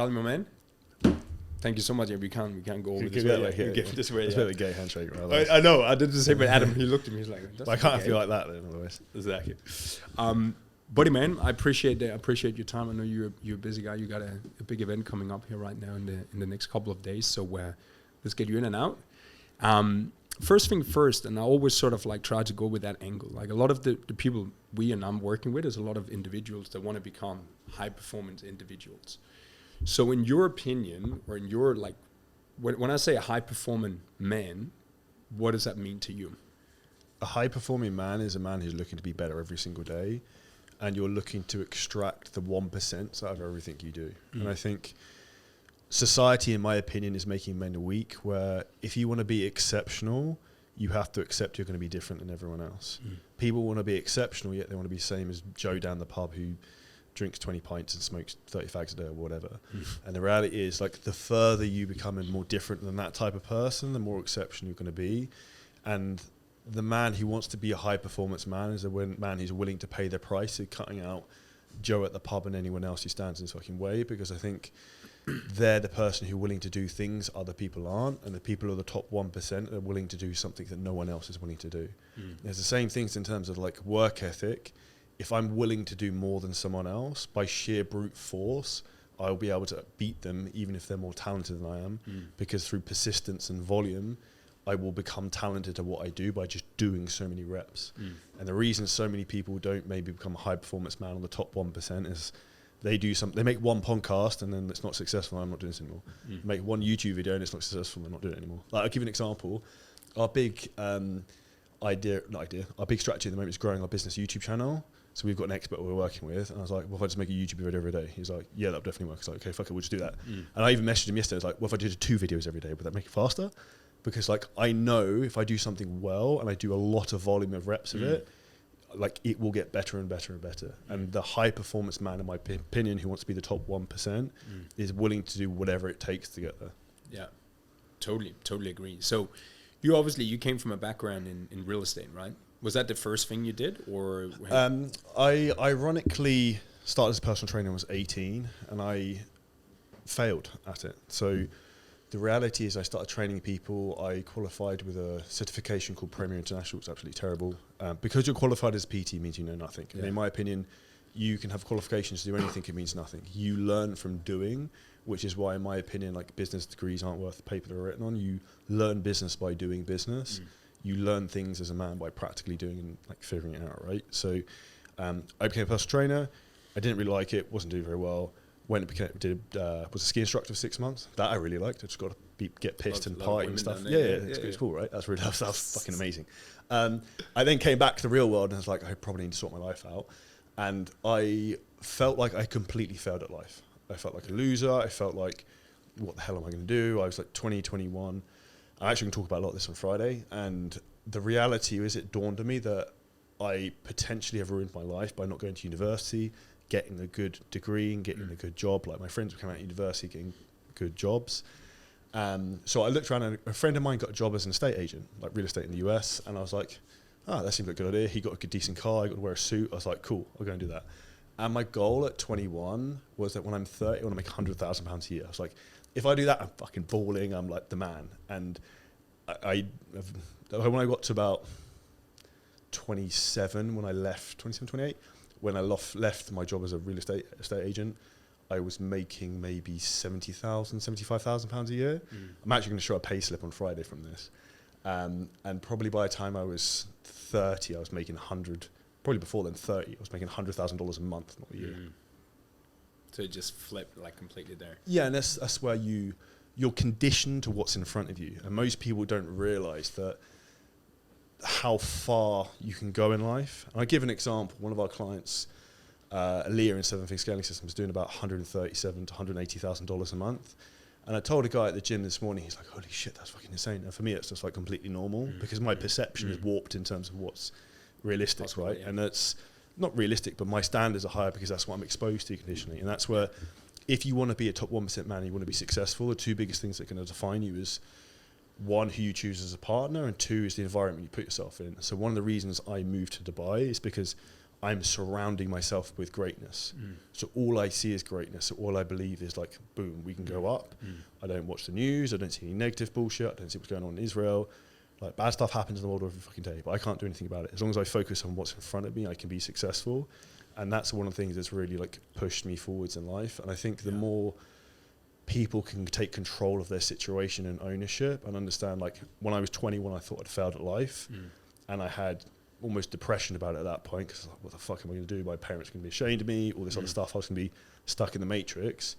Charlie, my man. Thank you so much. Yeah, we can't go over this way. This way. It's a bit of a gay handshake, right? I know. I did the same with Adam. He looked at me. He's like, I can't feel like that then, otherwise. Exactly. Buddy, man, I appreciate your time. I know you're a busy guy. You got a big event coming up here right now in the next couple of days. So let's get you in and out. First thing first, and I always sort of like try to go with that angle. Like a lot of the people I'm working with is a lot of individuals that want to become high performance individuals. So in your opinion, or in your like, when I say a high performing man, what does that mean to you? A high performing man is a man who's looking to be better every single day, and you're looking to extract the 1% out of everything you do. And I think society, in my opinion, is making men weak, where if you want to be exceptional, you have to accept you're going to be different than everyone else. People want to be exceptional, yet they want to be the same as Joe down the pub who drinks 20 pints and smokes 30 fags a day or whatever. And the reality is, like, the further you become more different than that type of person, the more exceptional you're going to be. And the man who wants to be a high performance man is a man who's willing to pay the price of cutting out Joe at the pub and anyone else who stands in his fucking way, because I think they're the person who's willing to do things other people aren't, and the people who are the top 1% are willing to do something that no one else is willing to do. There's the same things in terms of like work ethic. If I'm willing to do more than someone else, by sheer brute force, I'll be able to beat them even if they're more talented than I am, because through persistence and volume, I will become talented at what I do by just doing so many reps. And the reason so many people don't maybe become a high performance man on the top 1% is they make one podcast and then it's not successful, I'm not doing this anymore. Make one YouTube video and it's not successful, I'm not doing it anymore. Like, I'll give you an example. Our big our big strategy at the moment is growing our business YouTube channel. So we've got an expert we're working with, and I was like, well, if I just make a YouTube video every day? He's like, yeah, that'll definitely work. I was like, okay, fuck it, we'll just do that. And I even messaged him yesterday, I was like, well, if I did 2 videos every day, would that make it faster? Because like, I know if I do something well and I do a lot of volume of reps of it, like, it will get better and better and better. And the high performance man, in my opinion, who wants to be the top 1%, is willing to do whatever it takes to get there. Yeah, totally agree. So you came from a background in real estate, right? Was that the first thing you did, or? I ironically started as a personal trainer when I was 18, and I failed at it. So the reality is I started training people. I qualified with a certification called Premier International. It's absolutely terrible. Because you're qualified as a PT means you know nothing. Yeah. And in my opinion, you can have qualifications to do anything, it means nothing. You learn from doing, which is why, in my opinion, like, business degrees aren't worth the paper they're written on. You learn business by doing business. You learn things as a man by practically doing and like figuring it out, right? So I became a personal trainer. I didn't really like it, wasn't doing very well. Was a ski instructor for 6 months. That I really liked. I just got to get pissed and party and stuff. Yeah, it's cool, right? That's really that's fucking amazing. I then came back to the real world and I was like, I probably need to sort my life out. And I felt like I completely failed at life. I felt like a loser. I felt like, what the hell am I going to do? I was like 20, 21. I'm actually going to talk about a lot of this on Friday. And the reality is, it dawned on me that I potentially have ruined my life by not going to university, getting a good degree and getting a good job. Like, my friends were coming out of university getting good jobs. So I looked around and a friend of mine got a job as an estate agent, like real estate in the US. And I was like, that seems like a good idea. He got a good, decent car. I got to wear a suit. I was like, cool, I'll go and do that. And my goal at 21 was that when I'm 30, I want to make £100,000 a year. I was like, if I do that, I'm fucking balling. I'm like the man. And when I got to about 27, when I left, 27, 28, when I left my job as a real estate agent, I was making maybe £70,000, £75,000 a year. I'm actually going to show a pay slip on Friday from this. And probably by the time I was 30, I was making probably before then 30, I was making $100,000 a month, not a year. So it just flipped like completely there. Yeah, and that's where you're conditioned to what's in front of you. And most people don't realize that how far you can go in life. And I give an example. One of our clients, Leah in 7 Figure Scaling Systems, doing about $137,000 to $180,000 a month. And I told a guy at the gym this morning, he's like, holy shit, that's fucking insane. And for me, it's just like completely normal because my perception is warped in terms of what's realistic, possible, right? Yeah. And that's not realistic, but my standards are higher because that's what I'm exposed to conditionally. And that's where, if you want to be a top 1% man, you want to be successful, the 2 biggest things that are going to define you is, 1, who you choose as a partner, and 2 is the environment you put yourself in. So one of the reasons I moved to Dubai is because I'm surrounding myself with greatness. So all I see is greatness. So all I believe is like, boom, we can go up. I don't watch the news. I don't see any negative bullshit. I don't see what's going on in Israel. Like, bad stuff happens in the world every fucking day, but I can't do anything about it. As long as I focus on what's in front of me, I can be successful. And that's one of the things that's really like pushed me forwards in life. And I think the more people can take control of their situation and ownership and understand, like, when I was 21, I thought I'd failed at life. And I had almost depression about it at that point, because like, what the fuck am I going to do? My parents are going to be ashamed of me, all this other stuff. I was going to be stuck in the matrix.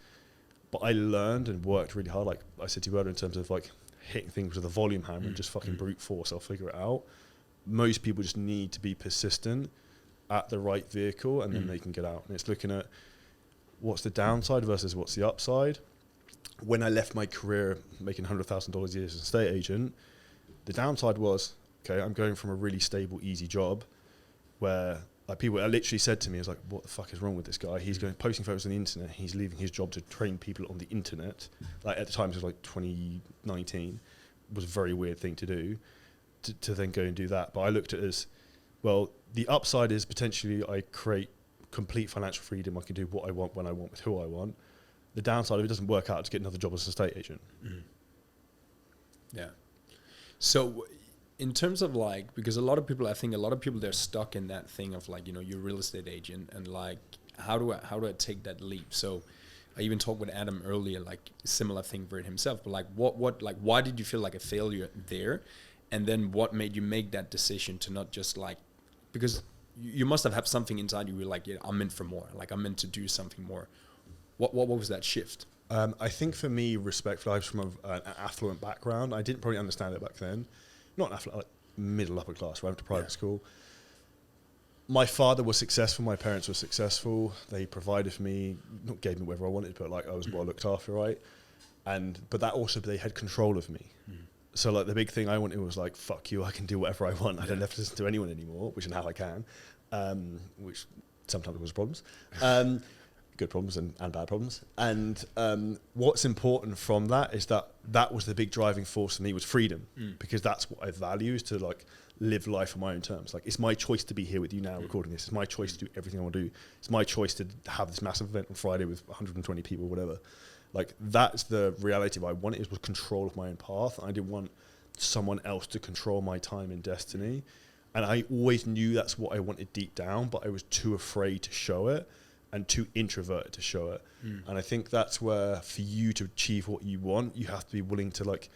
But I learned and worked really hard, like I said to you earlier, in terms of like hitting things with a volume hammer and just fucking brute force. I'll figure it out. Most people just need to be persistent at the right vehicle, and then they can get out. And it's looking at what's the downside versus what's the upside. When I left my career making $100,000 a year as an estate agent, the downside was, okay, I'm going from a really stable, easy job where like people literally said to me, "Is like, what the fuck is wrong with this guy? He's going posting photos on the internet. He's leaving his job to train people on the internet." Like, at the time, it was like 2019. It was a very weird thing to do, to then go and do that. But I looked at it as, well, the upside is potentially I create complete financial freedom. I can do what I want, when I want, with who I want. The downside, if it doesn't work out, to get another job as an estate agent. Yeah. So in terms of like, because I think a lot of people, they're stuck in that thing of like, you know, you're a real estate agent and like, how do I take that leap? So I even talked with Adam earlier, like similar thing for it himself, but like what, like, why did you feel like a failure there? And then what made you make that decision to not just like, because you must have had something inside you were like, yeah, I'm meant for more. Like, I'm meant to do something more. What was that shift? I think for me, respectfully, I was from an affluent background. I didn't probably understand it back then. Not affluent, like middle upper class. I went to private school. My father was successful. My parents were successful. They provided for me, not gave me whatever I wanted, but like I was well looked after, right? But that also, they had control of me. So like the big thing I wanted was like, fuck you, I can do whatever I want. I don't have to listen to anyone anymore, which now I can, which sometimes causes problems. Good problems and bad problems. And what's important from that is that was the big driving force for me, was freedom, because that's what I value, is to like live life on my own terms. Like, it's my choice to be here with you now recording this. It's my choice to do everything I want to do. It's my choice to have this massive event on Friday with 120 people, whatever. Like, that's the reality of what I wanted, was control of my own path. I didn't want someone else to control my time and destiny. And I always knew that's what I wanted deep down, but I was too afraid to show it and too introverted to show it. And I think that's where, for you to achieve what you want, you have to be willing to like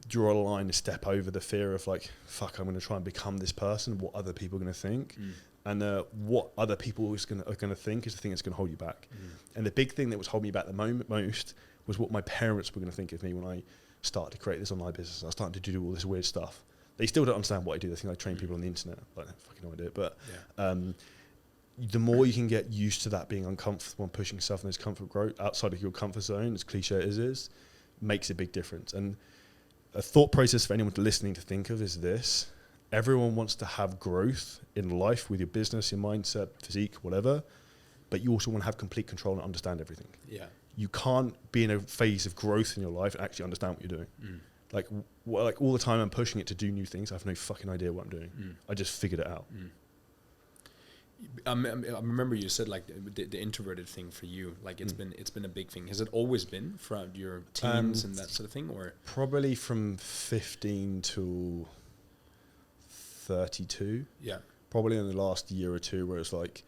draw a line and step over the fear of like, fuck, I'm going to try and become this person, what other people are going to think. And what other people are going to think is the thing that's going to hold you back. And the big thing that was holding me back the most was what my parents were going to think of me when I started to create this online business. I was starting to do all this weird stuff. They still don't understand what I do. They think I train people on the internet. I don't fucking know what I do. But the more you can get used to that being uncomfortable and pushing yourself in this comfort growth outside of your comfort zone, as cliche as it is, makes a big difference. And a thought process for anyone listening to think of is this: everyone wants to have growth in life with your business, your mindset, physique, whatever, but you also want to have complete control and understand everything. Yeah. You can't be in a phase of growth in your life and actually understand what you're doing. Like all the time I'm pushing it to do new things, I have no fucking idea what I'm doing. I just figured it out. I remember you said like the introverted thing for you, like it's been a big thing. Has it always been throughout your teens and that sort of thing, or probably from 15 to 32? Yeah, probably in the last year or two, where it's like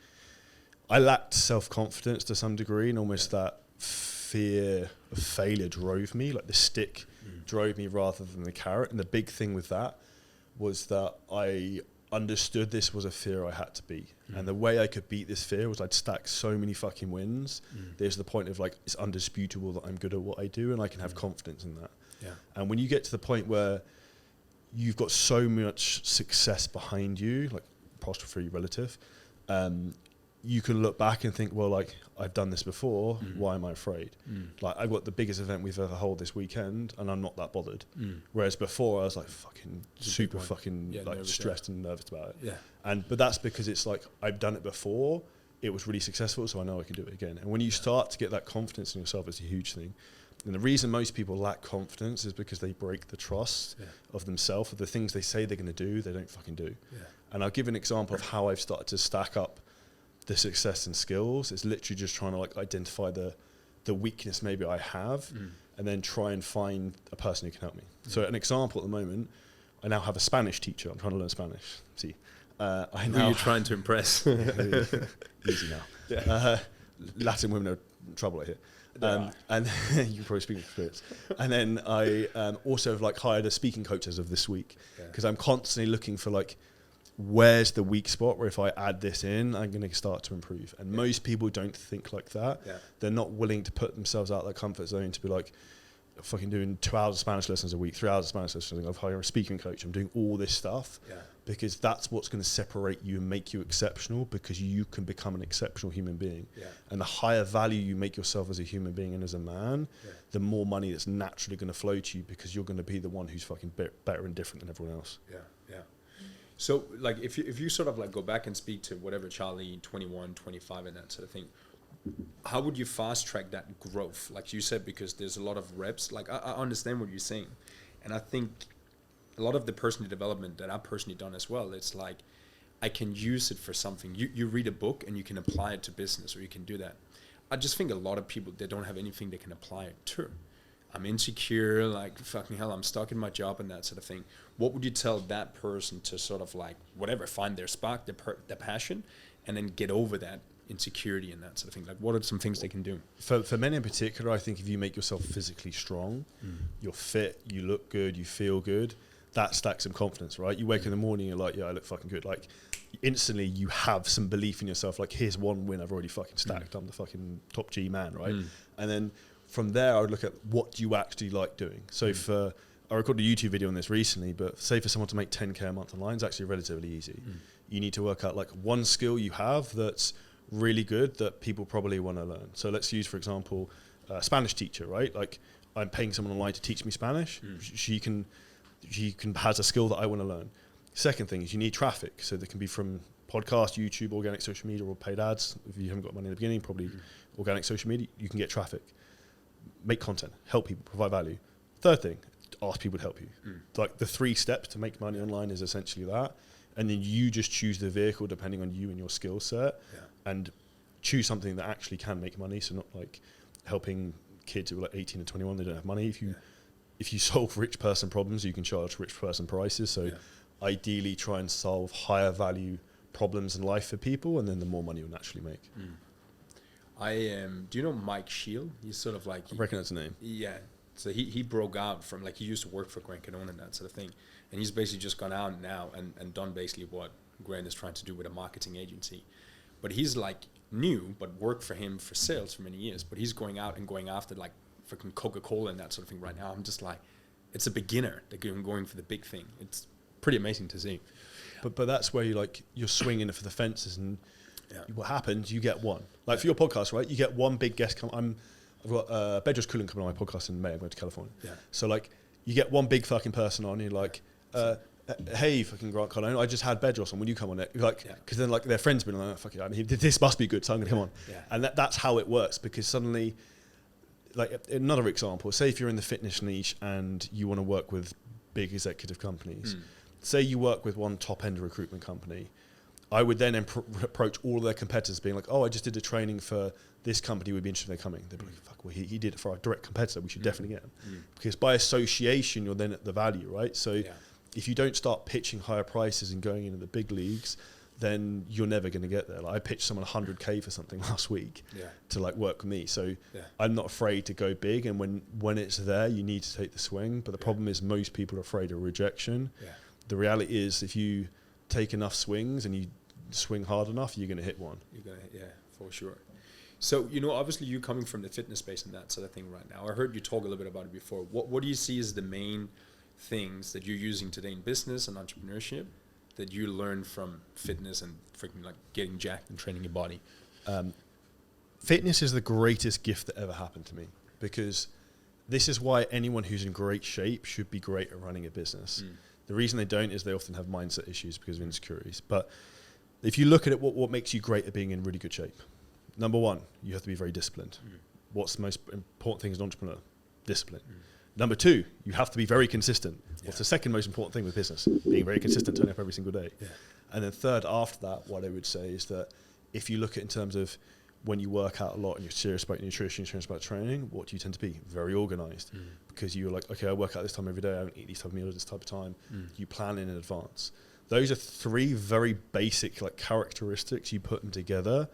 I lacked self-confidence to some degree, and almost that fear of failure drove me. Like the stick drove me rather than the carrot. And the big thing with that was that I understood this was a fear I had to beat. And the way I could beat this fear was I'd stack so many fucking wins. There's the point of like, it's undisputable that I'm good at what I do and I can have confidence in that. Yeah. And when you get to the point where you've got so much success behind you, like apostrophe relative, you can look back and think, well, like I've done this before. Why am I afraid? Like I've got the biggest event we've ever held this weekend, and I'm not that bothered. Whereas before, I was like fucking super fucking like stressed and nervous about it. Yeah. But that's because it's like I've done it before. It was really successful, so I know I can do it again. And when you start to get that confidence in yourself, it's a huge thing. And the reason most people lack confidence is because they break the trust of themselves, of the things they say they're going to do, they don't fucking do. Yeah. And I'll give an example of how I've started to stack up the success and skills. It's literally just trying to like identify the weakness maybe I have, and then try and find a person who can help me. So an example at the moment, I now have a Spanish teacher. I'm trying to learn Spanish. See, I know. Who are you trying to impress? Easy now. Yeah. Latin women are in trouble here. And you probably speak experience. And then I also have like hired a speaking coach as of this week, because I'm constantly looking for like, where's the weak spot where if I add this in, I'm going to start to improve. And most people don't think like that. They're not willing to put themselves out of their comfort zone to be like, fucking doing 2 hours of Spanish lessons a week, 3 hours of Spanish lessons. I've hired a speaking coach. I'm doing all this stuff because that's what's going to separate you and make you exceptional, because you can become an exceptional human being. And the higher value you make yourself as a human being and as a man, the more money that's naturally going to flow to you, because you're going to be the one who's fucking better and different than everyone else. So like if you sort of like go back and speak to whatever Charlie 21, 25 and that sort of thing, how would you fast track that growth? Like you said, because there's a lot of reps. Like I understand what you're saying. And I think a lot of the personal development that I've personally done as well, it's like I can use it for something. You read a book and you can apply it to business, or you can do that. I just think a lot of people, they don't have anything they can apply it to. I'm insecure, like fucking hell, I'm stuck in my job and that sort of thing. What would you tell that person to sort of like, whatever, find their spark, their passion, and then get over that insecurity and that sort of thing? Like, what are some things they can do? For men in particular, I think if you make yourself physically strong, you're fit, you look good, you feel good, that stacks some confidence, right? You wake in the morning, you're like, yeah, I look fucking good. Like, instantly you have some belief in yourself. Like, here's one win I've already fucking stacked. I'm the fucking top G man, right? And then from there, I would look at what do you actually like doing. So I recorded a YouTube video on this recently, but say for someone to make 10K a month online is actually relatively easy. You need to work out like one skill you have that's really good that people probably want to learn. So let's use, for example, a Spanish teacher, right? Like, I'm paying someone online to teach me Spanish. She has a skill that I want to learn. Second thing is you need traffic. So they can be from podcast, YouTube, organic social media, or paid ads. If you haven't got money in the beginning, probably organic social media, you can get traffic. Make content, help people, provide value. Third thing, ask people to help you. Like the 3 steps to make money online is essentially that. And then you just choose the vehicle depending on you and your skill set, and choose something that actually can make money. So not like helping kids who are like 18 and 21, they don't have money. If you solve rich person problems, you can charge rich person prices. So ideally try and solve higher value problems in life for people, and then the more money you'll naturally make. Do you know Mike Shield? He's sort of like... I recognize the name. Yeah. So he broke out from, like, he used to work for Grant Cardone and that sort of thing. And he's basically just gone out now and done basically what Grant is trying to do with a marketing agency. But he's like new, but worked for him for sales for many years. But he's going out and going after like freaking Coca-Cola and that sort of thing right now. I'm just like, it's a beginner. They're going for the big thing. It's pretty amazing to see. But that's where you're swinging for the fences, and what happens, you get one. Like for your podcast, right? You get one big guest I've got Bedros Kulin coming on my podcast in May. I'm going to California. So like, you get one big fucking person on, you're like, hey, fucking Grant Cardone, I just had Bedros on. Will you come on it? Like, because then like their friends been like, fuck it, I mean, this must be good, so I'm going to come on. And that's how it works, because suddenly, like another example, say if you're in the fitness niche and you want to work with big executive companies, say you work with one top end recruitment company, I would then approach all of their competitors being like, oh, I just did a training for this company, would be interested in their coming. They'd be like, fuck, well, he did it for our direct competitor, we should definitely get him. Because by association, you're then at the value, right? So if you don't start pitching higher prices and going into the big leagues, then you're never going to get there. Like I pitched someone 100K for something last week to like work with me. So I'm not afraid to go big. And when it's there, you need to take the swing. But the problem is most people are afraid of rejection. The reality is if you take enough swings and you swing hard enough, you're going to hit one. You're going to, for sure. So, obviously you coming from the fitness space and that sort of thing right now. I heard you talk a little bit about it before. What do you see as the main things that you're using today in business and entrepreneurship that you learned from fitness and freaking like getting jacked and training your body? Fitness is the greatest gift that ever happened to me, because this is why anyone who's in great shape should be great at running a business. The reason they don't is they often have mindset issues because of insecurities. But if you look at it, what makes you great at being in really good shape? Number one, you have to be very disciplined. What's the most important thing as an entrepreneur? Discipline. Number two, you have to be very consistent. What's the second most important thing with business? Being very consistent, turning up every single day. And then third, after that, what I would say is that if you look at in terms of when you work out a lot and you're serious about nutrition, serious about training, what do you tend to be? Very organized. Because you're like, okay, I work out this time every day, I don't eat these type of meals at this type of time. You plan in advance. Those are 3 very basic like characteristics. You put them together,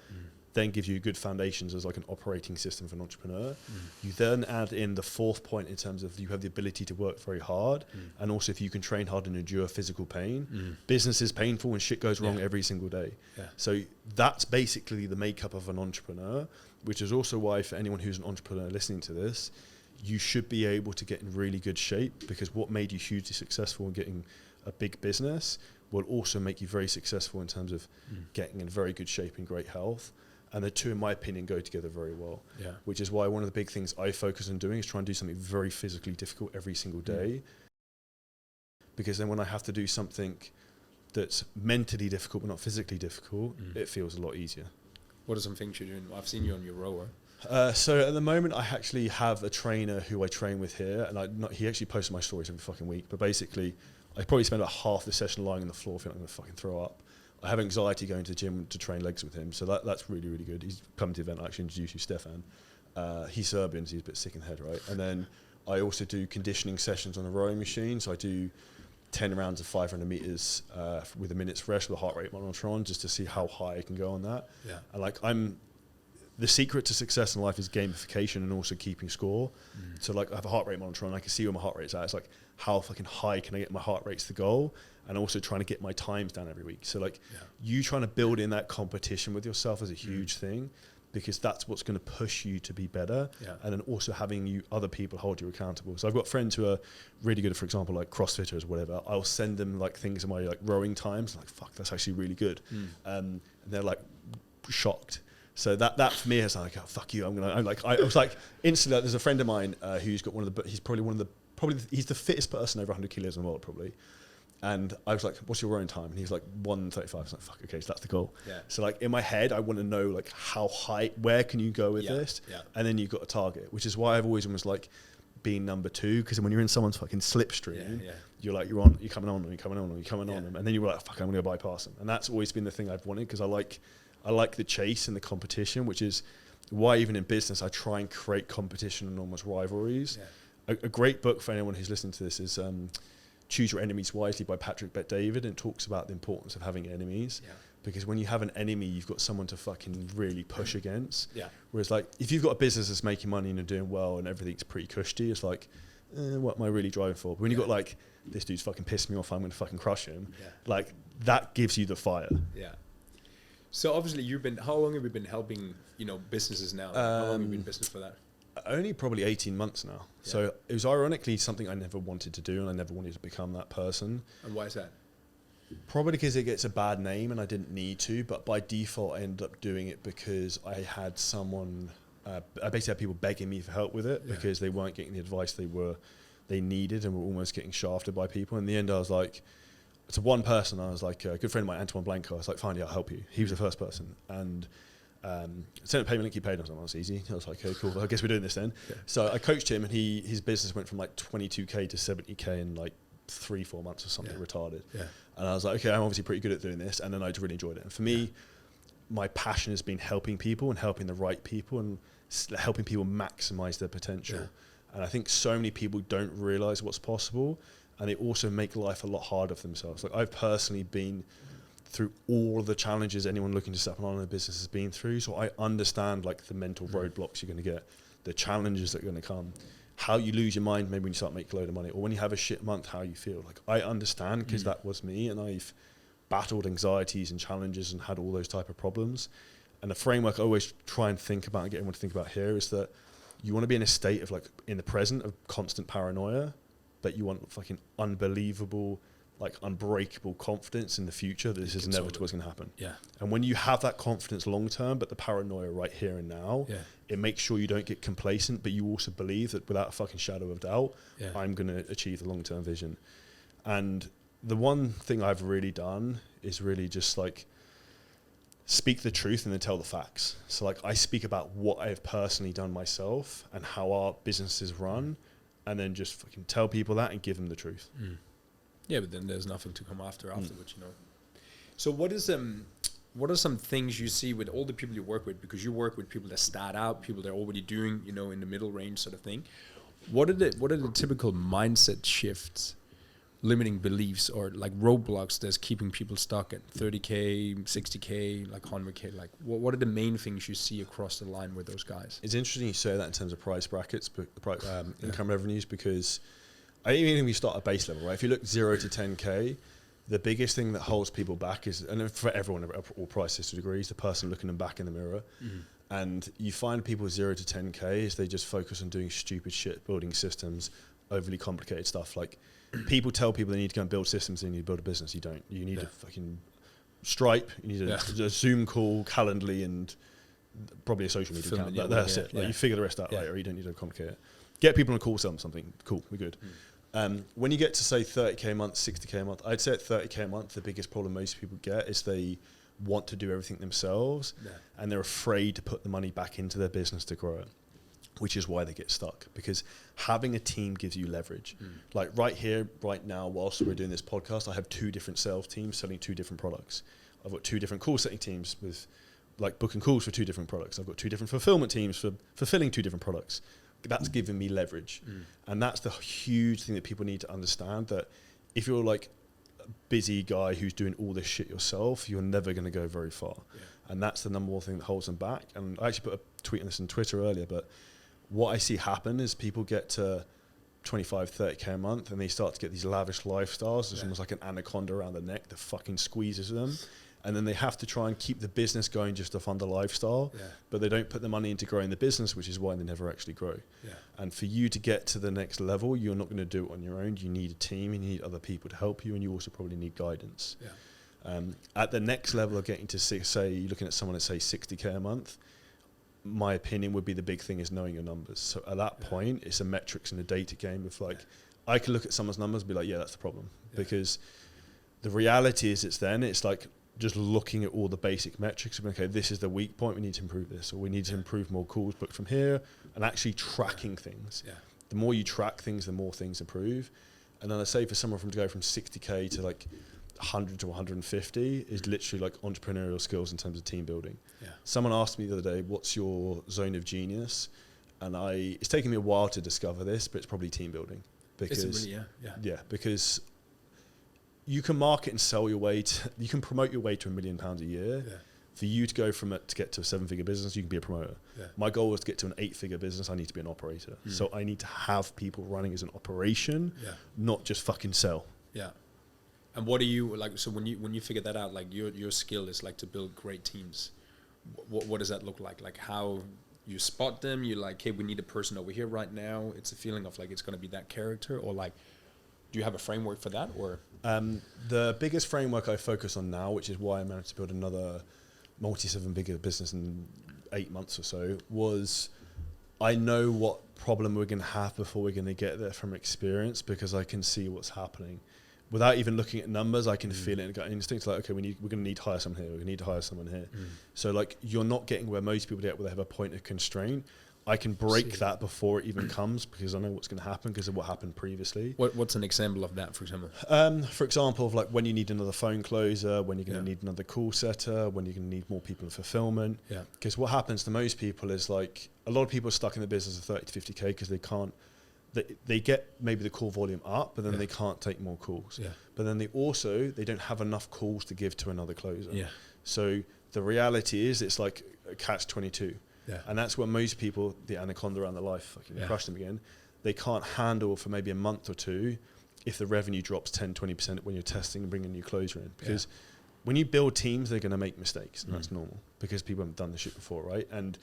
then gives you good foundations as like an operating system for an entrepreneur. You then add in the 4th point in terms of you have the ability to work very hard, and also if you can train hard and endure physical pain. Business is painful and shit goes wrong every single day. So that's basically the makeup of an entrepreneur, which is also why for anyone who's an entrepreneur listening to this, you should be able to get in really good shape, because what made you hugely successful in getting a big business will also make you very successful in terms of getting in very good shape and great health. And the 2, in my opinion, go together very well. Which is why one of the big things I focus on doing is trying to do something very physically difficult every single day. Because then when I have to do something that's mentally difficult but not physically difficult, it feels a lot easier. What are some things you're doing? I've seen you on your rower. So at the moment, I actually have a trainer who I train with here, and he actually posts my stories every fucking week. But basically, I probably spend about half the session lying on the floor feeling like I'm going to fucking throw up. I have anxiety going to the gym to train legs with him, so that's really, really good. He's come to the event. I actually introduced you, Stefan. He's Serbian, so he's a bit sick in the head, right? And then I also do conditioning sessions on the rowing machine. So I do 10 rounds of 500 meters with a minute's rest with a heart rate monitor on, just to see how high I can go on that. And like the secret to success in life is gamification and also keeping score. So like I have a heart rate monitor on, I can see where my heart rate's at. It's like, how fucking high can I get my heart rates to go? And also trying to get my times down every week. So like you trying to build in that competition with yourself is a huge thing, because that's what's going to push you to be better. And then also having other people hold you accountable. So I've got friends who are really good at, for example, like CrossFitters or whatever. I'll send them like things in my like rowing times. I'm like, fuck, that's actually really good. And they're like shocked. So that for me is like, oh, fuck you. I was like instantly. There's a friend of mine who's got he's the fittest person over 100 kilos in the world probably. And I was like, what's your rowing time? And he's like 1:35. I was like, fuck, okay, so that's the goal. So like in my head, I want to know like how high, where can you go with this? And then you've got a target, which is why I've always almost like being number 2, because when you're in someone's fucking slipstream, you're like, you're coming on them, and then you're like, fuck, I'm going to bypass them. And that's always been the thing I've wanted, because I like the chase and the competition, which is why even in business, I try and create competition and almost rivalries. A great book for anyone who's listening to this is Choose Your Enemies Wisely by Patrick Bet-David, and talks about the importance of having enemies. Because when you have an enemy, you've got someone to fucking really push against. Whereas like, if you've got a business that's making money and you're doing well and everything's pretty cushy, it's like, what am I really driving for? But when you've got like, this dude's fucking pissed me off, I'm going to fucking crush him. Like, that gives you the fire. So obviously how long have you been helping, businesses now? How long have you been in business for that? Only probably 18 months now. So it was ironically something I never wanted to do, and I never wanted to become that person. And why is that? Probably because it gets a bad name and I didn't need to, but by default I ended up doing it because I had someone, I basically had people begging me for help with it because they weren't getting the advice they needed and were almost getting shafted by people. In the end I was like, to one person, I was like, a good friend of mine, Antoine Blanco, I was like, fine, I'll help you. He was the first person. And sent a payment link, he paid. I was like, well, that's easy. I was like, okay, cool. I guess we're doing this then. So I coached him, and his business went from like 22K to 70K in like 3-4 months or something retarded. And I was like, okay, I'm obviously pretty good at doing this. And then I really enjoyed it. And for me, my passion has been helping people and helping the right people and helping people maximize their potential. And I think so many people don't realize what's possible, and they also make life a lot harder for themselves. Like I've personally been through all of the challenges anyone looking to set up an online business has been through. So I understand like the mental roadblocks you're going to get, the challenges that are going to come, how you lose your mind maybe when you start making a load of money, or when you have a shit month, how you feel. Like I understand, because that was me, and I've battled anxieties and challenges and had all those type of problems. And the framework I always try and think about and get everyone to think about here is that you want to be in a state of like in the present of constant paranoia, but you want fucking unbelievable, like unbreakable confidence in the future that this is never what's going to happen. And when you have that confidence long term, but the paranoia right here and now, it makes sure you don't get complacent, but you also believe that without a fucking shadow of doubt, I'm going to achieve the long term vision. And the one thing I've really done is really just like speak the truth and then tell the facts. So like I speak about what I've personally done myself and how our businesses run, and then just fucking tell people that and give them the truth. Yeah, but then there's nothing to come afterwards, So what is what are some things you see with all the people you work with? Because you work with people that start out, people that are already doing, you know, in the middle range sort of thing. What are the typical mindset shifts, limiting beliefs, or like roadblocks that's keeping people stuck at 30K, 60K, like 100K? Like what are the main things you see across the line with those guys? It's interesting you say that in terms of price brackets, but income revenues, because even if you start at base level, right? If you look 0 to 10K, the biggest thing that holds people back is, and for everyone, all prices to degrees, the person looking them back in the mirror. Mm-hmm. And you find people 0 to 10K is they just focus on doing stupid shit, building systems, overly complicated stuff. Like people tell people they need to go and build systems, and you need to build a business. You don't. You need a fucking Stripe. You need a Zoom call, Calendly, and probably a social media account. That's it. Like you figure the rest out later. You don't need to complicate it. Get people on a call, sell them something. Cool, we're good. When you get to say 30K a month, 60K a month, I'd say at 30K a month, the biggest problem most people get is they want to do everything themselves, and they're afraid to put the money back into their business to grow it, which is why they get stuck, because having a team gives you leverage. Like right here, right now, whilst we're doing this podcast, I have 2 different sales teams selling 2 different products. I've got 2 different call setting teams with like booking calls for 2 different products. I've got 2 different fulfillment teams for fulfilling 2 different products. That's giving me leverage. And that's the huge thing that people need to understand, that if you're like a busy guy who's doing all this shit yourself, you're never going to go very far. And that's the number one thing that holds them back. And I actually put a tweet on this on Twitter earlier, but what I see happen is people get to 25, 30K a month and they start to get these lavish lifestyles. There's almost like an anaconda around the neck that fucking squeezes them. And then they have to try and keep the business going just to fund the lifestyle, but they don't put the money into growing the business, which is why they never actually grow. And for you to get to the next level, you're not going to do it on your own. You need a team, you need other people to help you, and you also probably need guidance. At the next level of getting to, say, you're looking at someone at, say, 60K a month, my opinion would be the big thing is knowing your numbers. So at that point, it's a metrics and a data game of like, I can look at someone's numbers and be like, yeah, that's the problem. Because the reality is it's like, just looking at all the basic metrics of, okay, this is the weak point, we need to improve this, or we need to improve more calls booked from here, and actually tracking things. The more you track things, the more things improve. And then I say for someone to go from 60K to like 100 to 150 is literally like entrepreneurial skills in terms of team building. Someone asked me the other day, what's your zone of genius? And it's taken me a while to discover this, but it's probably team building. Because because you can market and sell your way to, you can promote your way to £1 million a year. For you to go from it to get to a 7-figure business, you can be a promoter. My goal was to get to an 8-figure business. I need to be an operator. So I need to have people running as an operation, not just fucking sell. And what do you like? So when you figure that out, like your skill is like to build great teams. What does that look like? Like how you spot them? You're like, hey, we need a person over here right now. It's a feeling of like it's going to be that character, or like, do you have a framework for that? Or the biggest framework I focus on now, which is why I managed to build another multi-7-figure business in 8 months or so, was I know what problem we're going to have before we're going to get there from experience, because I can see what's happening. Without even looking at numbers, I can feel it and gut instinct. Like, okay, we're going to need to hire someone here. We need to hire someone here. So like, you're not getting where most people get, where they have a point of constraint. I can break that before it even comes, because I know what's going to happen because of what happened previously. What's an example of that, for example? For example, of like when you need another phone closer, when you're going to need another call setter, when you're going to need more people in fulfillment. Because what happens to most people is like, a lot of people are stuck in the business of 30 to 50K because they can't, they get maybe the call volume up, but then they can't take more calls. But then they don't have enough calls to give to another closer. So the reality is it's like a catch-22. And that's where most people, the anaconda around the life, fucking crush them again. They can't handle for maybe a month or two if the revenue drops 10, 20% when you're testing and bringing a new closer in. Because when you build teams, they're going to make mistakes, and that's normal because people haven't done this shit before, right? And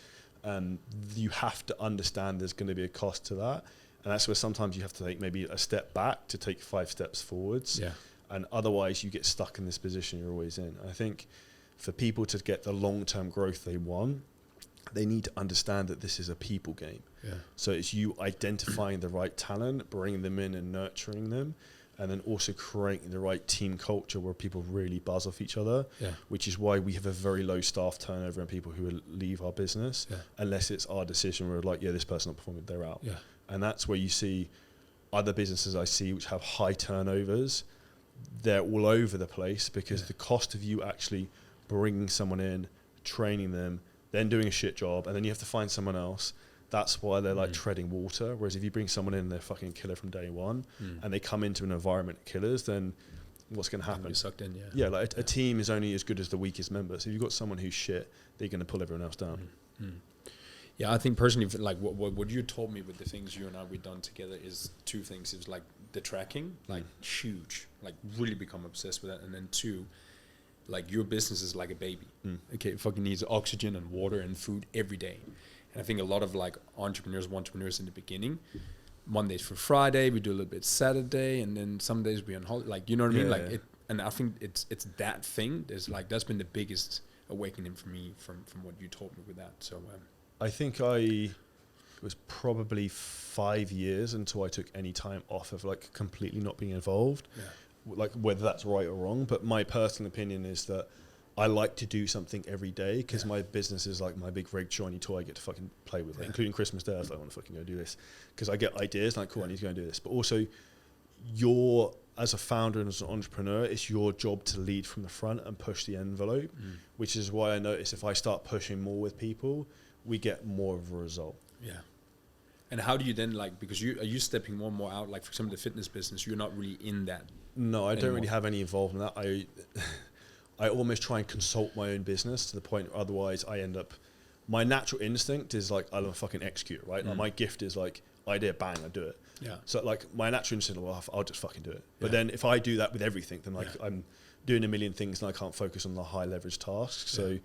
you have to understand there's going to be a cost to that. And that's where sometimes you have to take maybe a step back to take 5 steps forwards. And otherwise you get stuck in this position you're always in. And I think for people to get the long-term growth they want, they need to understand that this is a people game. So it's you identifying the right talent, bringing them in and nurturing them, and then also creating the right team culture where people really buzz off each other, which is why we have a very low staff turnover and people who leave our business, unless it's our decision. We're like, this person not performing, they're out. And that's where you see other businesses I see which have high turnovers. They're all over the place because the cost of you actually bringing someone in, training them, then doing a shit job, and then you have to find someone else. That's why they're like treading water. Whereas if you bring someone in, they're fucking killer from day one, and they come into an environment of killers, then what's going to happen? Be sucked in, Yeah, like a team is only as good as the weakest member. So if you've got someone who's shit, they're going to pull everyone else down. Yeah, I think personally, like what you told me with the things you and I we've done together is two things. It's like the tracking, like huge, like really become obsessed with that, and then two, like your business is like a baby. Okay, it fucking needs oxygen and water and food every day. And I think a lot of like entrepreneurs in the beginning, Mondays for Friday, we do a little bit Saturday, and then some days we on holiday. Like, you know what I mean? Like it, and I think it's that thing. There's like that's been the biggest awakening for me from what you told me with that. So I think it was probably 5 years until I took any time off of like completely not being involved. Like whether that's right or wrong, but my personal opinion is that I like to do something every day because my business is like my big rig shiny toy I get to fucking play with, like, including Christmas Day. I was like, I want to fucking go do this because I get ideas like, cool, I need to go and do this. But also, as a founder and as an entrepreneur, it's your job to lead from the front and push the envelope, which is why I notice if I start pushing more with people, we get more of a result. Yeah. And how do you then like, because are you stepping more and more out, like for some of the fitness business, you're not really in that? No, I don't really have any involvement in that. I almost try and consult my own business to the point otherwise I end up, my natural instinct is like, I'm a fucking executor, right? Like my gift is like, idea, bang, I do it. Yeah. So like my natural instinct, well, I'll just fucking do it. But then if I do that with everything, then like I'm doing a million things and I can't focus on the high leverage tasks. So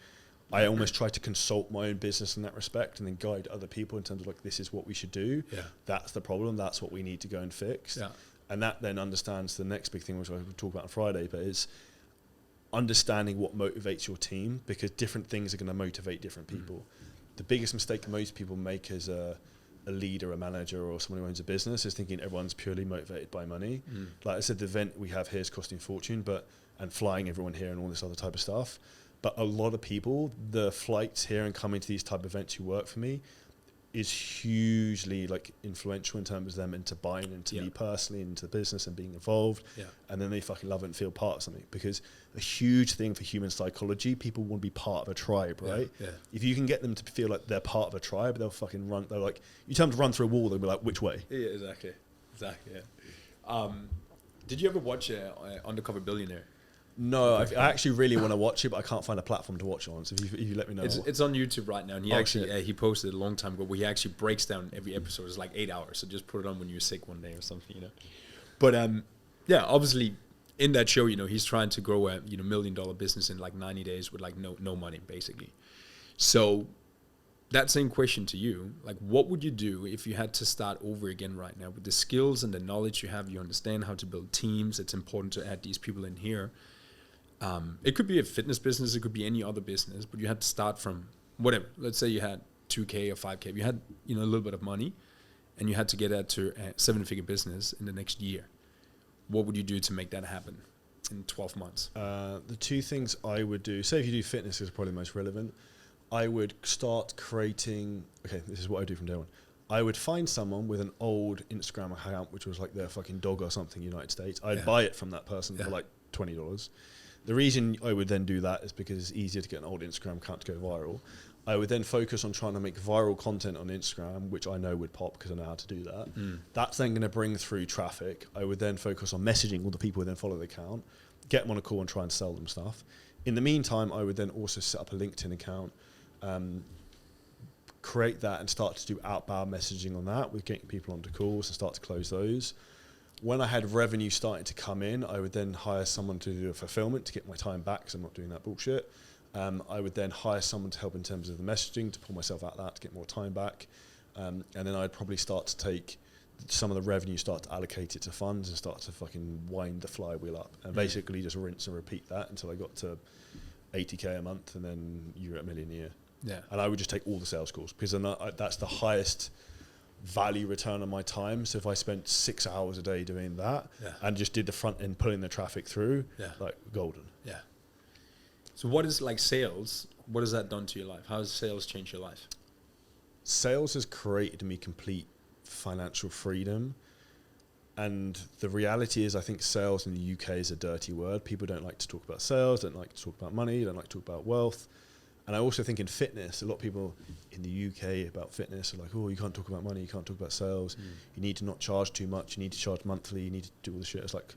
I almost try to consult my own business in that respect and then guide other people in terms of like, this is what we should do. Yeah. That's the problem. That's what we need to go and fix. Yeah. And that then understands the next big thing, which I will talk about on Friday, but it's understanding what motivates your team, because different things are going to motivate different people. The biggest mistake most people make as a leader, a manager, or someone who owns a business is thinking everyone's purely motivated by money. Like I said, the event we have here is costing a fortune, and flying everyone here and all this other type of stuff. But a lot of people, the flights here and coming to these type of events who work for me is hugely like influential in terms of them into buying into me personally, into the business and being involved. And then they fucking love it and feel part of something, because a huge thing for human psychology, people want to be part of a tribe, right? If you can get them to feel like they're part of a tribe, they'll fucking run. They're like, you tell them to run through a wall, they'll be like, which way? Yeah, exactly. Did you ever watch Undercover Billionaire? No, I actually really want to watch it, but I can't find a platform to watch it on. So if you let me know. It's on YouTube right now. And he posted it a long time ago where he actually breaks down every episode. It's like 8 hours. So just put it on when you're sick one day or something, you know. But obviously in that show, you know, he's trying to grow a $1 million business in like 90 days with like no money, basically. So that same question to you, like what would you do if you had to start over again right now with the skills and the knowledge you have? You understand how to build teams. It's important to add these people in here. It could be a fitness business, it could be any other business, but you had to start from whatever. Let's say you had 2K or 5K, you had a little bit of money, and you had to get that to a 7-figure business in the next year. What would you do to make that happen in 12 months? The two things I would do, say if you do fitness is probably most relevant, I would start creating, okay, this is what I do from day one. I would find someone with an old Instagram account, which was like their fucking dog or something, United States. I'd buy it from that person for like $20. The reason I would then do that is because it's easier to get an old Instagram account to go viral. I would then focus on trying to make viral content on Instagram, which I know would pop because I know how to do that. That's then going to bring through traffic. I would then focus on messaging all the people who then follow the account, get them on a call and try and sell them stuff. In the meantime, I would then also set up a LinkedIn account, create that and start to do outbound messaging on that with getting people onto calls and start to close those. When I had revenue starting to come in, I would then hire someone to do a fulfillment to get my time back, because I'm not doing that bullshit. I would then hire someone to help in terms of the messaging, to pull myself out of that, to get more time back. And then I'd probably start to take some of the revenue, start to allocate it to funds and start to fucking wind the flywheel up. And basically just rinse and repeat that until I got to 80K a month, and then you're at Millionaire. Yeah. And I would just take all the sales calls, because then that's the highest value return on my time. So if I spent 6 hours a day doing that and just did the front end, pulling the traffic through, like golden. Yeah. So what is like sales? What has that done to your life? How has sales changed your life? Sales has created me complete financial freedom And the reality is, I think sales in the UK is a dirty word. People don't like to talk about sales, don't like to talk about money, don't like to talk about wealth. And I also think in fitness, a lot of people in the UK about fitness are like, oh, you can't talk about money, you can't talk about sales, you need to not charge too much, you need to charge monthly, you need to do all this shit. It's like,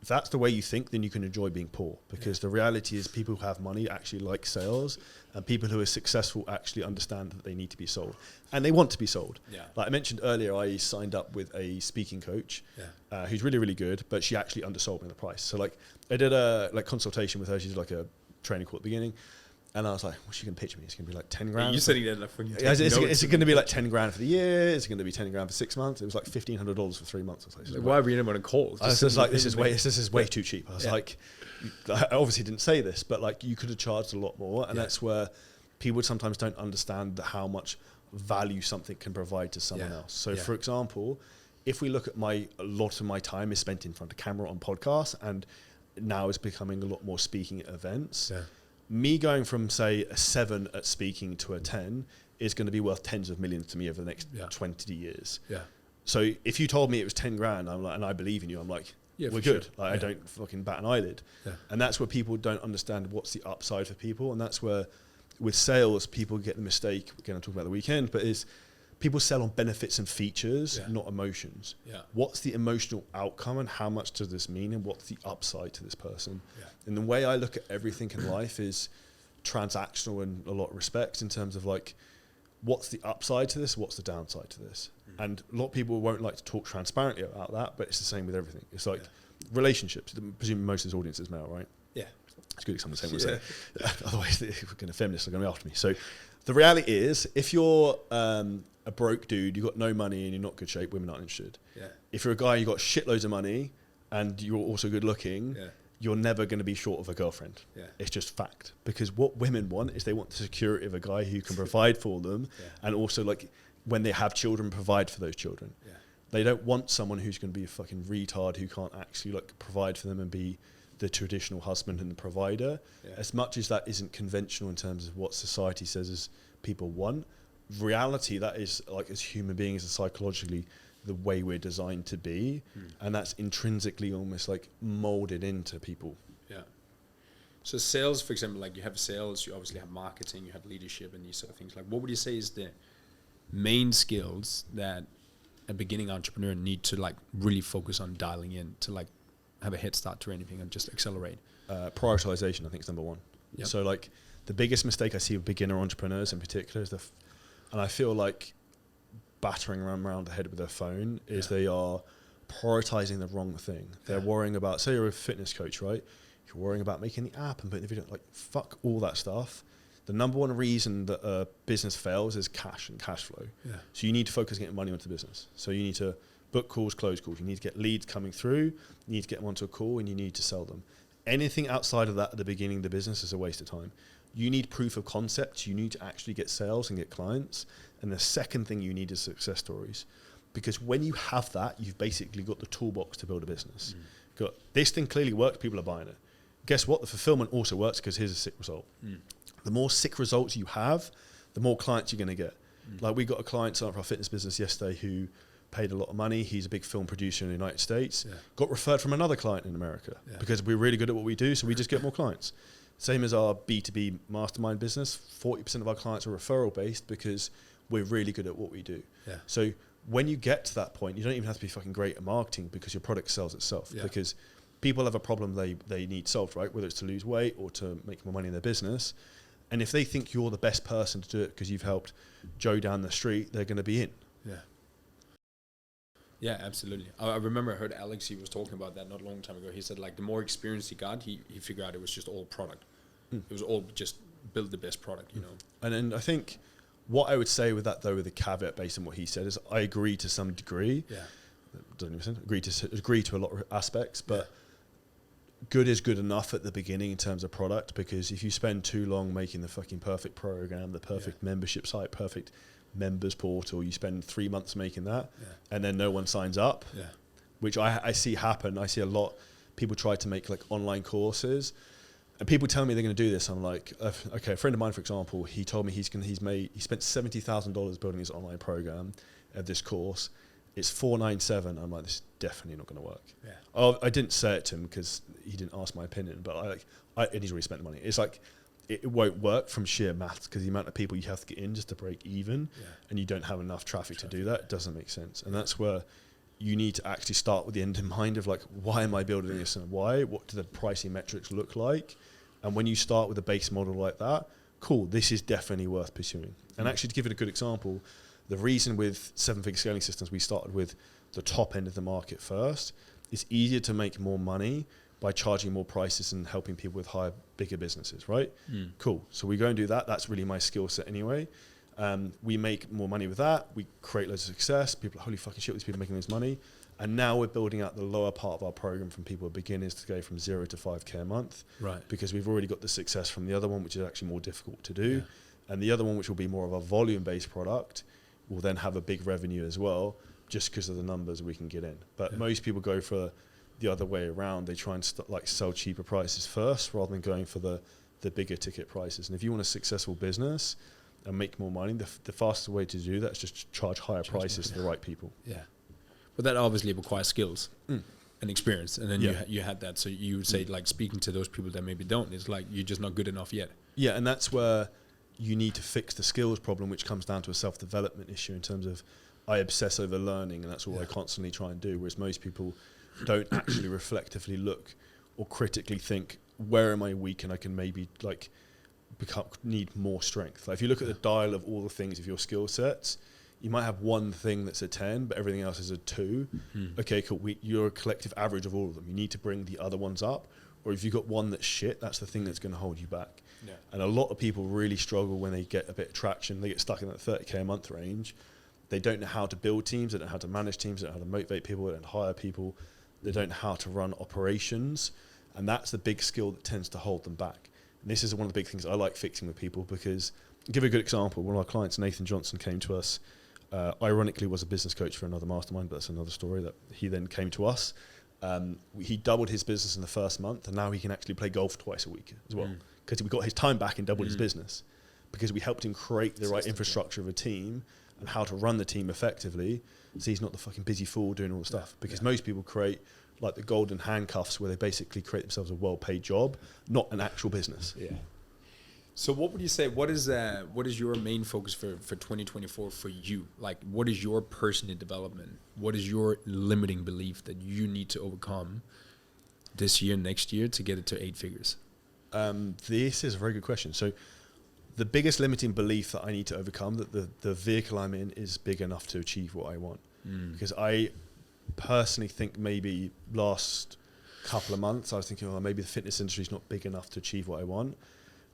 if that's the way you think, then you can enjoy being poor, because the reality is people who have money actually like sales, and people who are successful actually understand that they need to be sold, and they want to be sold. Like I mentioned earlier, I signed up with a speaking coach who's really, really good, but she actually undersold me the price. So like I did a consultation with her. She's like a training call at the beginning. And I was like, what's she going to pitch me? It's going to be like 10 grand. You're sitting there like when you is it going to be like 10 grand for the year? Is it going to be 10 grand for 6 months? It was like $1,500 for 3 months. I was like, why are we in on a call? I was just like, this is way too cheap. I was like, I obviously didn't say this, but like you could have charged a lot more. And that's where people sometimes don't understand how much value something can provide to someone else. So for example, if we look at a lot of my time is spent in front of camera on podcasts, and now it's becoming a lot more speaking at events. Me going from, say, a 7 at speaking to a 10 is going to be worth tens of millions to me over the next 20 years. So if you told me it was 10 grand, I'm like, and I believe in you, I'm like, we're good. Sure. Like I don't fucking bat an eyelid. And that's where people don't understand what's the upside for people. And that's where with sales, people get the mistake, again, I'm talking about the weekend, but is people sell on benefits and features, not emotions. What's the emotional outcome, and how much does this mean, and what's the upside to this person? And the way I look at everything in life is transactional in a lot of respects, in terms of like, what's the upside to this, what's the downside to this? And a lot of people won't like to talk transparently about that, but it's the same with everything. It's like relationships. I presume most of this audience is male, right? It's good if someone's saying what I'm saying. Otherwise, if we're going to feminists are going to be after me. So the reality is, if you're a broke dude, you've got no money and you're not good shape, women aren't interested. If you're a guy, you've got shitloads of money and you're also good looking, you're never going to be short of a girlfriend. It's just fact. Because what women want is they want the security of a guy who can provide for them, and also like when they have children, provide for those children. They don't want someone who's going to be a fucking retard who can't actually like provide for them and be the traditional husband and the provider. As much as that isn't conventional in terms of what society says is people want, reality, that is like, as human beings and psychologically, the way we're designed to be, and that's intrinsically almost like molded into people. So sales, for example, like you have sales, you obviously have marketing, you have leadership, and these sort of things. Like, what would you say is the main skills that a beginning entrepreneur need to like really focus on dialing in to like have a head start to anything and just accelerate? Prioritization, I think, is number one. So like the biggest mistake I see with beginner entrepreneurs in particular is and I feel like battering around the head with their phone, is they are prioritizing the wrong thing. They're worrying about, say you're a fitness coach, right? You're worrying about making the app and putting the video, like fuck all that stuff. The number one reason that a business fails is cash and cash flow. So you need to focus on getting money onto the business. So you need to book calls, close calls. You need to get leads coming through. You need to get them onto a call, and you need to sell them. Anything outside of that at the beginning of the business is a waste of time. You need proof of concept. You need to actually get sales and get clients. And the second thing you need is success stories. Because when you have that, you've basically got the toolbox to build a business. Got this thing clearly works, people are buying it. Guess what? The fulfillment also works, because here's a sick result. The more sick results you have, the more clients you're going to get. Like, we got a client signed up for our fitness business yesterday who paid a lot of money. He's a big film producer in the United States. Got referred from another client in America because we're really good at what we do, so we just get more clients. Same as our B2B mastermind business, 40% of our clients are referral based because we're really good at what we do. So when you get to that point, you don't even have to be fucking great at marketing, because your product sells itself. Because people have a problem they need solved, right? Whether it's to lose weight or to make more money in their business. And if they think you're the best person to do it because you've helped Joe down the street, they're going to be in. Yeah, absolutely. I remember I heard Alex, he was talking about that not a long time ago. He said like the more experience he got, he figured out it was just all product. It was all just build the best product, you know. And then I think what I would say with that, though, with a caveat based on what he said, is I agree to some degree. Doesn't make sense. Agree to a lot of aspects, but good is good enough at the beginning in terms of product, because if you spend too long making the fucking perfect program, the perfect membership site, perfect members portal, you spend 3 months making that, and then no one signs up, which I see happen. I see a lot. People try to make like online courses, and people tell me they're going to do this. I'm like, okay, a friend of mine, for example, he told me he spent $70,000 building his online program of this course, It's 497. I'm like, this is definitely not going to work. Yeah. Oh, I didn't say it to him because he didn't ask my opinion, but and he's already spent the money. It's like, it won't work from sheer maths because the amount of people you have to get in just to break even, and you don't have enough traffic to do that. It doesn't make sense. And that's where you need to actually start with the end in mind of like, why am I building this and why? What do the pricing metrics look like? And when you start with a base model like that, cool, this is definitely worth pursuing. And actually, to give it a good example, the reason with 7-figure scaling systems we started with the top end of the market first, it's easier to make more money by charging more prices and helping people with higher, bigger businesses, right? Cool. So we go and do that. That's really my skill set anyway. We make more money with that. We create loads of success. People are, holy fucking shit, these people are making this money. And now we're building out the lower part of our program from people beginners to go from 0 to 5K a month. Right. Because we've already got the success from the other one, which is actually more difficult to do. Yeah. And the other one, which will be more of a volume-based product, will then have a big revenue as well, just because of the numbers we can get in. But most people go for the other way around. They try and sell cheaper prices first rather than going for the bigger ticket prices. And if you want a successful business and make more money, the fastest way to do that is just charge higher prices to the right people. Yeah. But that obviously requires skills and experience. And then you had that. So you would say like speaking to those people that maybe don't, it's like you're just not good enough yet. Yeah, and that's where you need to fix the skills problem, which comes down to a self-development issue in terms of I obsess over learning, and that's all I constantly try and do, whereas most people don't actually reflectively look or critically think, where am I weak and I can maybe like need more strength. Like if you look at the dial of all the things of your skill sets, you might have one thing that's a 10, but everything else is a 2. Okay, cool. You're a collective average of all of them. You need to bring the other ones up. Or if you've got one that's shit, that's the thing that's going to hold you back. Yeah. And a lot of people really struggle when they get a bit of traction. They get stuck in that 30K a month range. They don't know how to build teams. They don't know how to manage teams. They don't know how to motivate people. They don't hire people. They don't know how to run operations. And that's the big skill that tends to hold them back. And this is one of the big things I like fixing with people because, I'll give a good example. One of our clients, Nathan Johnson, came to us. Ironically, was a business coach for another mastermind, but that's another story. That he then came to us. He doubled his business in the first month, and now he can actually play golf twice a week as well because we got his time back and doubled his business because we helped him create the right infrastructure of a team and how to run the team effectively, so he's not the fucking busy fool doing all the stuff. Because most people create like the golden handcuffs where they basically create themselves a well-paid job, not an actual business. Yeah. So what would you say, what is your main focus for 2024 for you? Like, what is your personal development? What is your limiting belief that you need to overcome this year, next year to get it to 8 figures? This is a very good question. So the biggest limiting belief that I need to overcome, that the vehicle I'm in is big enough to achieve what I want. Because I personally think maybe last couple of months, I was thinking, oh, maybe the fitness industry is not big enough to achieve what I want.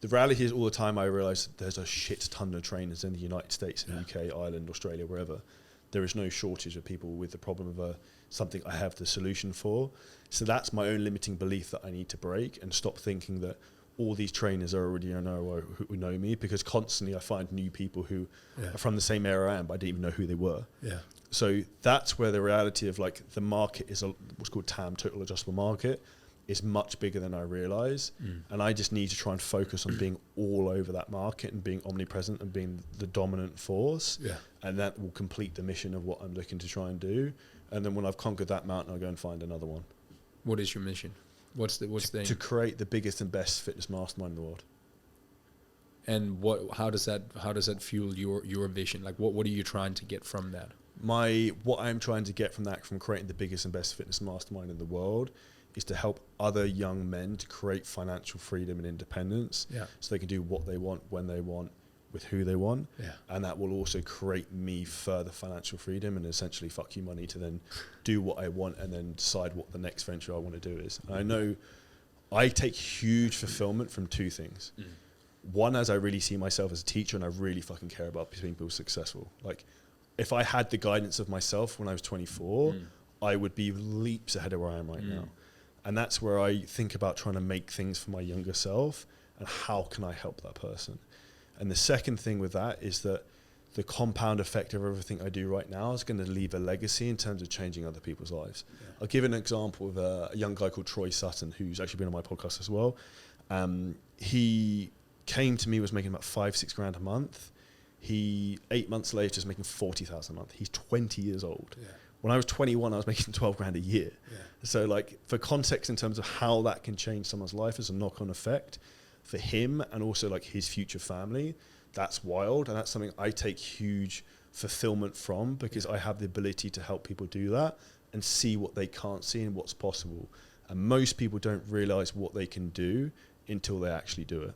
The reality is all the time I realise there's a shit ton of trainers in the United States, in the UK, Ireland, Australia, wherever. There is no shortage of people with the problem of something I have the solution for. So that's my own limiting belief that I need to break and stop thinking that all these trainers are already who know me, because constantly I find new people who are from the same era I am, but I didn't even know who they were. Yeah. So that's where the reality of like the market is what's called TAM, total addressable market, is much bigger than I realise. And I just need to try and focus on being all over that market and being omnipresent and being the dominant force. Yeah. And that will complete the mission of what I'm looking to try and do. And then when I've conquered that mountain, I'll go and find another one. What is your mission? What's the to create the biggest and best fitness mastermind in the world. And how does that fuel your vision? Like what are you trying to get from that? What I'm trying to get from that, from creating the biggest and best fitness mastermind in the world, is to help other young men to create financial freedom and independence, so they can do what they want, when they want, with who they want. And that will also create me further financial freedom and essentially fuck you money to then do what I want and then decide what the next venture I want to do is. And I know I take huge fulfillment from two things. One, as I really see myself as a teacher and I really fucking care about seeing people successful. Like if I had the guidance of myself when I was 24, I would be leaps ahead of where I am right now. And that's where I think about trying to make things for my younger self and how can I help that person. And the second thing with that is that the compound effect of everything I do right now is going to leave a legacy in terms of changing other people's lives. I'll give an example of a young guy called Troy Sutton, who's actually been on my podcast as well. He came to me, was making about $5-6 grand a month. He 8 months later is making $40,000 a month. He's 20 years old. When I was 21, I was making 12 grand a year. Yeah. So like for context in terms of how that can change someone's life as a knock-on effect for him and also like his future family, that's wild. And that's something I take huge fulfillment from because I have the ability to help people do that and see what they can't see and what's possible. And most people don't realize what they can do until they actually do it.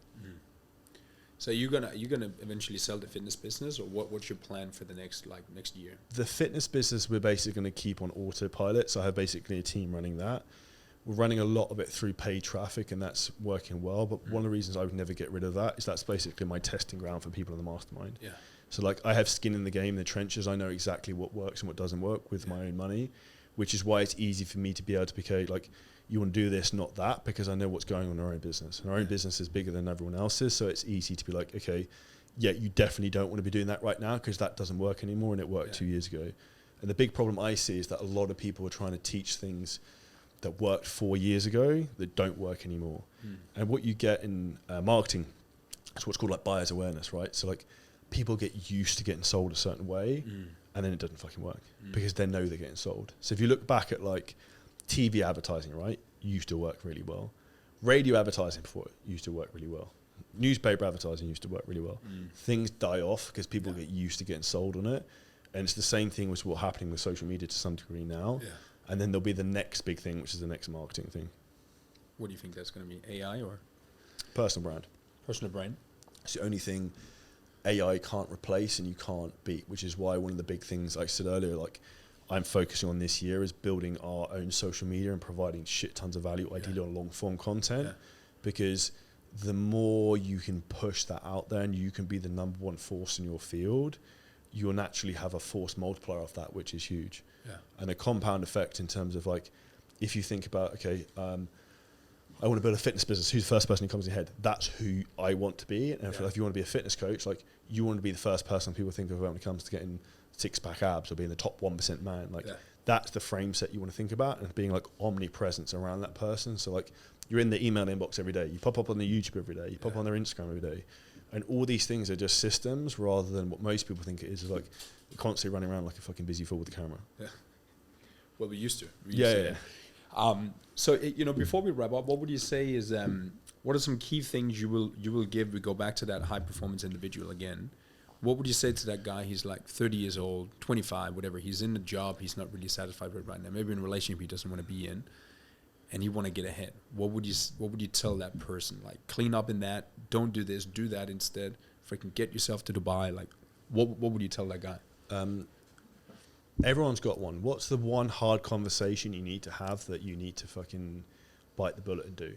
So you're gonna eventually sell the fitness business, or what's your plan for the next year? The fitness business, we're basically going to keep on autopilot. So I have basically a team running that. We're running a lot of it through paid traffic, and that's working well. But one of the reasons I would never get rid of that is that's basically my testing ground for people in the mastermind. Yeah. So like I have skin in the game, in the trenches. I know exactly what works and what doesn't work with my own money, which is why it's easy for me to be able to be like, you want to do this, not that, because I know what's going on in our own business. And our own business is bigger than everyone else's, so it's easy to be like, okay, yeah, you definitely don't want to be doing that right now because that doesn't work anymore and it worked 2 years ago. And the big problem I see is that a lot of people are trying to teach things that worked 4 years ago that don't work anymore. And what you get in marketing is what's called like buyer's awareness, right? So like people get used to getting sold a certain way and then it doesn't fucking work because they know they're getting sold. So if you look back at like TV advertising, right, used to work really well. Radio advertising before used to work really well. Newspaper advertising used to work really well. Things die off because people get used to getting sold on it. And it's the same thing with what's happening with social media to some degree now. Yeah. And then there'll be the next big thing, which is the next marketing thing. What do you think that's going to be? AI or? Personal brand. Personal brand. It's the only thing AI can't replace and you can't beat, which is why one of the big things I said earlier, like I'm focusing on this year is building our own social media and providing shit tons of value, ideally on long form content, because the more you can push that out there and you can be the number one force in your field, you'll naturally have a force multiplier of that, which is huge. Yeah. And a compound effect in terms of like, if you think about, okay, I want to build a fitness business, who's the first person who comes in your head? That's who I want to be. And if you want to be a fitness coach, like you want to be the first person people think of when it comes to getting six-pack abs or being the top 1% man. Like that's the frame set you want to think about and being like omnipresence around that person. So like you're in the email inbox every day, you pop up on the YouTube every day, you pop on their Instagram every day. And all these things are just systems rather than what most people think it is like constantly running around like a fucking busy fool with the camera. Yeah. Well, we used to. So, before we wrap up, what would you say is, what are some key things you will give? We go back to that high performance individual again. What would you say to that guy? He's like 30 years old, 25, whatever. He's in a job he's not really satisfied with right now. Maybe in a relationship he doesn't want to be in, and you want to get ahead. What would you tell that person? Like, clean up in that. Don't do this. Do that instead. Freaking get yourself to Dubai. Like, what would you tell that guy? Everyone's got one. What's the one hard conversation you need to have that you need to fucking bite the bullet and do?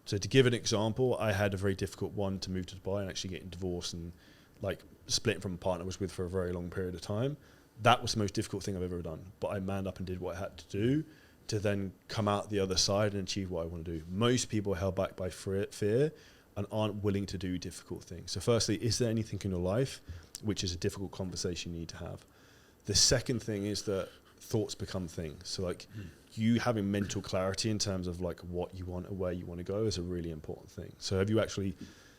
So to give an example, I had a very difficult one to move to Dubai and actually getting divorced and like splitting from a partner I was with for a very long period of time. That was the most difficult thing I've ever done. But I manned up and did what I had to do to then come out the other side and achieve what I want to do. Most people are held back by fear and aren't willing to do difficult things. So firstly, is there anything in your life which is a difficult conversation you need to have? The second thing is that thoughts become things. So like you having mental clarity in terms of like what you want and where you want to go is a really important thing. So have you actually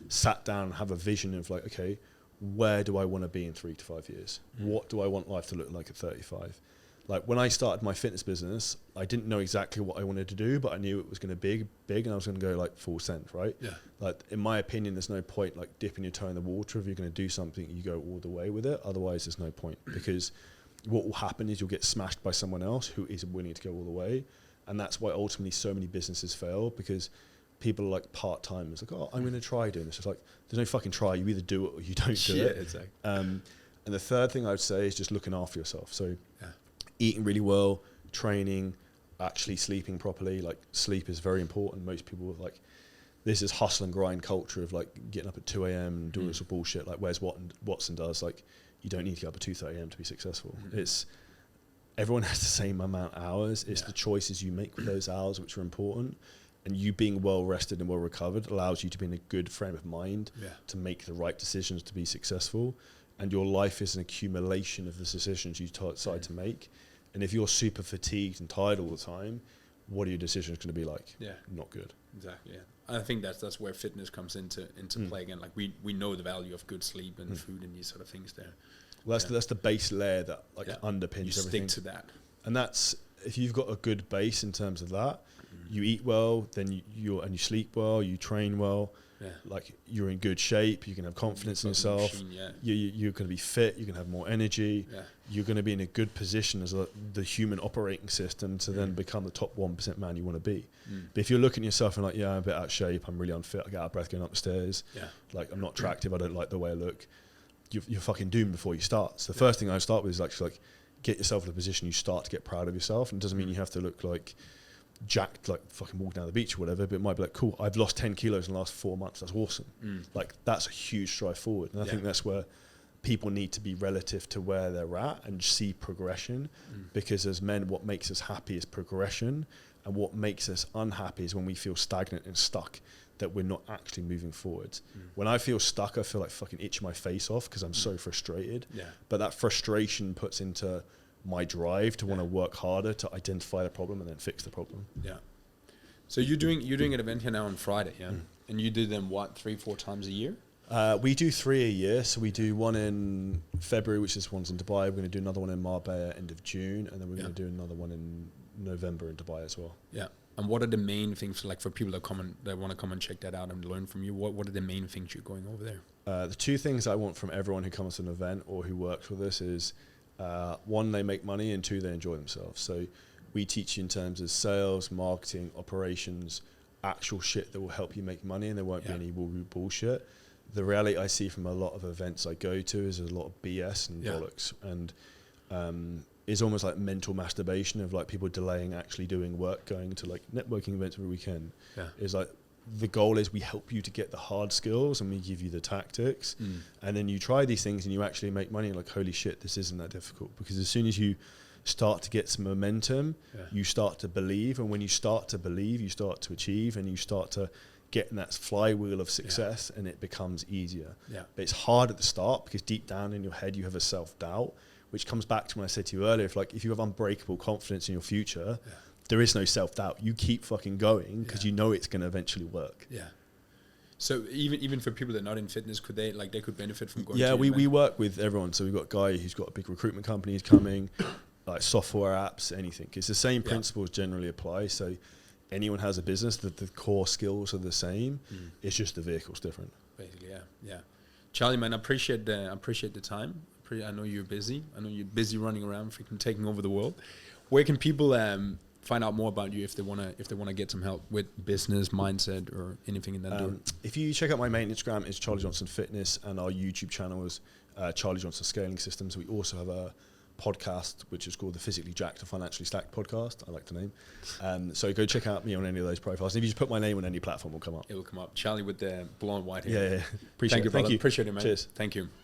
sat down and have a vision of like, okay, where do I want to be in 3 to 5 years? What do I want life to look like at 35? Like when I started my fitness business, I didn't know exactly what I wanted to do, but I knew it was going to be big and I was going to go like full send, right? Yeah. Like in my opinion, there's no point like dipping your toe in the water. If you're going to do something, you go all the way with it. Otherwise there's no point because what will happen is you'll get smashed by someone else who isn't willing to go all the way. And that's why ultimately so many businesses fail because people are like part-timers. Like, oh, I'm going to try doing this. It's like, there's no fucking try. You either do it or you don't do it. Exactly. And the third thing I would say is just looking after yourself. So eating really well, training, actually sleeping properly. Like sleep is very important. Most people like, this is hustle and grind culture of like getting up at 2 a.m. and doing this bullshit like where's Watson does. Like, you don't need to get up at 2:30 a.m. to be successful. It's everyone has the same amount of hours. It's the choices you make with those hours which are important. And you being well rested and well recovered allows you to be in a good frame of mind to make the right decisions to be successful. And your life is an accumulation of the decisions you decide to make. And if you're super fatigued and tired all the time, what are your decisions going to be like? Yeah, not good. Exactly. Yeah, I think that's where fitness comes into play again. Like we know the value of good sleep and food and these sort of things there. Well, that's the base layer that underpins you everything. Stick to that. And that's, if you've got a good base in terms of that, you eat well, then you sleep well, you train well, like you're in good shape, you can have confidence in yourself, you're going to be fit, you can have more energy, you're going to be in a good position as the human operating system to then become the top 1% man you want to be. But if you're looking at yourself and like, yeah, I'm a bit out of shape, I'm really unfit, I get out of breath going up the stairs, like I'm not attractive, I don't like the way I look, you're fucking doomed before you start. So the first thing I start with is actually like get yourself in a position you start to get proud of yourself. And it doesn't mean you have to look like jacked, like fucking walking down the beach or whatever, but it might be like, cool, I've lost 10 kilos in the last 4 months, that's awesome. Like that's a huge stride forward. And I think that's where people need to be relative to where they're at and see progression, because as men, what makes us happy is progression, and what makes us unhappy is when we feel stagnant and stuck, that we're not actually moving forwards. When I feel stuck, I feel like fucking itching my face off because I'm so frustrated. But that frustration puts into my drive to want to work harder to identify the problem and then fix the problem. So you're doing an event here now on Friday, and you do them what, 3-4 times a year? We do 3 a year. So we do one in February, which is one's in Dubai. We're going to do another one in Marbella end of June, and then we're going to do another one in November in Dubai as well. And what are the main things, like for people that want to come and check that out and learn from you? What are the main things you're going over there? The 2 things I want from everyone who comes to an event or who works with us is 1, they make money, and 2, they enjoy themselves. So we teach you in terms of sales, marketing, operations, actual shit that will help you make money, and there won't be any woo-woo bullshit. The reality I see from a lot of events I go to is there's a lot of BS and bollocks, and it's almost like mental masturbation of like people delaying actually doing work, going to like networking events every weekend. Is like the goal is we help you to get the hard skills and we give you the tactics, and then you try these things and you actually make money, and like, holy shit, this isn't that difficult. Because as soon as you start to get some momentum, you start to believe, and when you start to believe, you start to achieve, and you start to get in that flywheel of success, and it becomes easier. But it's hard at the start because deep down in your head you have a self-doubt, which comes back to when I said to you earlier, if you have unbreakable confidence in your future, there is no self-doubt. You keep fucking going because you know it's going to eventually work. So even for people that are not in fitness, could they could benefit from going? We work with everyone. So we've got a guy who's got a big recruitment company who's coming, like software apps, anything. It's the same principles generally apply. So anyone has a business, the core skills are the same. It's just the vehicle's different. Basically, Charlie, man, I appreciate the time. I know you're busy. I know you're busy running around, freaking taking over the world. Where can people find out more about you if they wanna get some help with business, mindset, or anything in that direction? If you check out my main Instagram, it's Charlie Johnson Fitness, and our YouTube channel is Charlie Johnson Scaling Systems. We also have a podcast which is called the Physically Jacked and Financially Stacked podcast. I like the name. So go check out me on any of those profiles. If you just put my name on any platform, it will come up. It will come up. Charlie with the blonde white hair. Appreciate it. Thank you. Appreciate it, man. Cheers. Thank you.